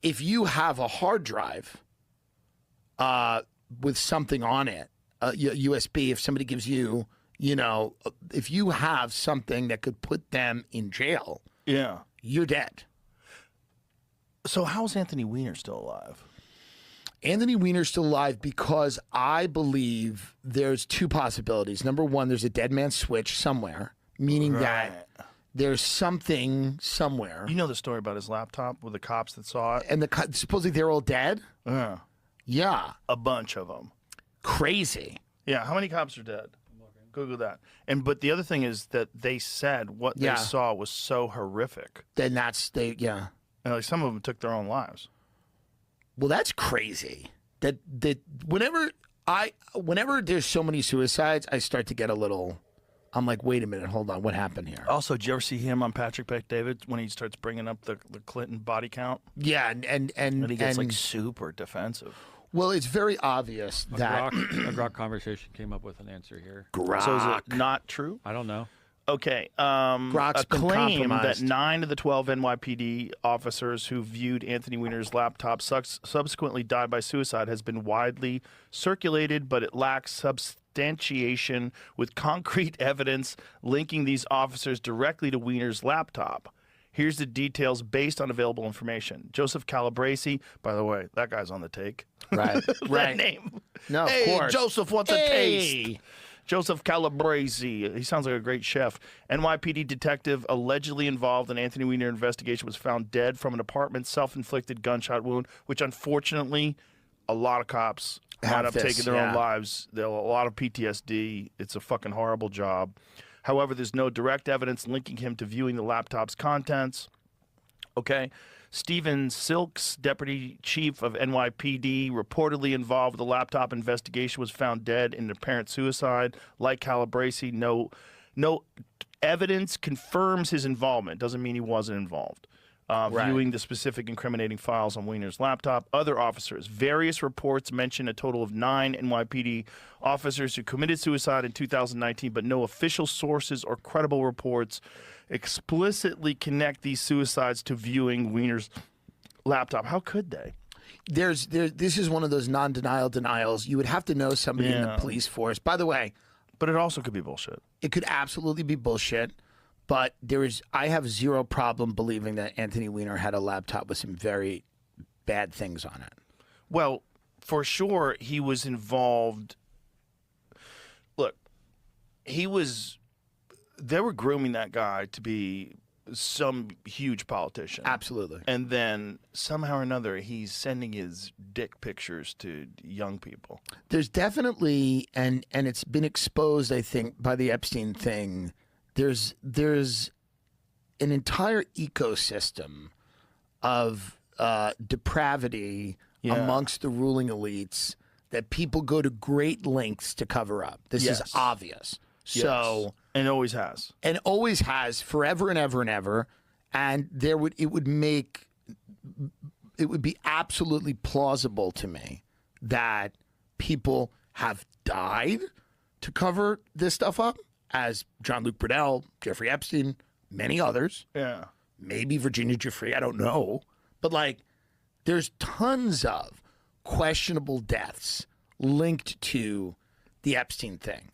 if you have a hard drive with something on it, USB, if somebody gives you, if you have something that could put them in jail, you're dead. So how is Anthony Weiner still alive? Anthony Weiner's still alive because I believe there's two possibilities. Number one, there's a dead man switch somewhere, meaning that there's something somewhere. You know the story about his laptop with the cops that saw it? And supposedly they're all dead? Yeah. A bunch of them. Crazy. Yeah, how many cops are dead? Google that. But the other thing is that they said what they saw was so horrific. Then And like some of them took their own lives. Well, that's crazy. That whenever there's so many suicides, I start to get a little. I'm like, wait a minute, hold on, what happened here? Also, did you ever see him on Patrick Bet-David when he starts bringing up the Clinton body count? Yeah, and he gets like super defensive. Well, it's very obvious that a Grok conversation came up with an answer here. Grok. So is it not true? I don't know. Okay. Grok's a claim been that 9 of the 12 NYPD officers who viewed Anthony Weiner's laptop subsequently died by suicide has been widely circulated, but it lacks substantiation with concrete evidence linking these officers directly to Weiner's laptop. Here's the details based on available information. Joseph Calabresi, by the way, that guy's on the take. Right. That name. No, of hey, course. Joseph wants a taste. Joseph Calabresi. He sounds like a great chef. NYPD detective allegedly involved in Anthony Weiner investigation was found dead from an apartment self-inflicted gunshot wound, which unfortunately a lot of cops might have taken their own lives. There are a lot of PTSD. It's a fucking horrible job. However, there's no direct evidence linking him to viewing the laptop's contents. Okay. Stephen Silks, deputy chief of NYPD, reportedly involved with the laptop investigation, was found dead in apparent suicide. Like Calabresi, no evidence confirms his involvement. Doesn't mean he wasn't involved. Viewing the specific incriminating files on Weiner's laptop. Other officers. Various reports mention a total of 9 NYPD officers who committed suicide in 2019, but no official sources or credible reports explicitly connect these suicides to viewing Weiner's laptop. How could they? This is one of those non-denial denials. You would have to know somebody in the police force. By the way. But it also could be bullshit. It could absolutely be bullshit. But I have zero problem believing that Anthony Weiner had a laptop with some very bad things on it. Well, for sure, he was involved. Look, they were grooming that guy to be some huge politician. Absolutely. And then somehow or another, he's sending his dick pictures to young people. There's definitely, and it's been exposed, I think, by the Epstein thing. There's an entire ecosystem of depravity amongst the ruling elites that people go to great lengths to cover up. This is obvious. Yes. So and it always has. And always has forever and ever and ever. And it would be absolutely plausible to me that people have died to cover this stuff up. As Jean-Luc Brunel, Jeffrey Epstein, many others. Yeah. Maybe Virginia Giuffre, I don't know. But, there's tons of questionable deaths linked to the Epstein thing.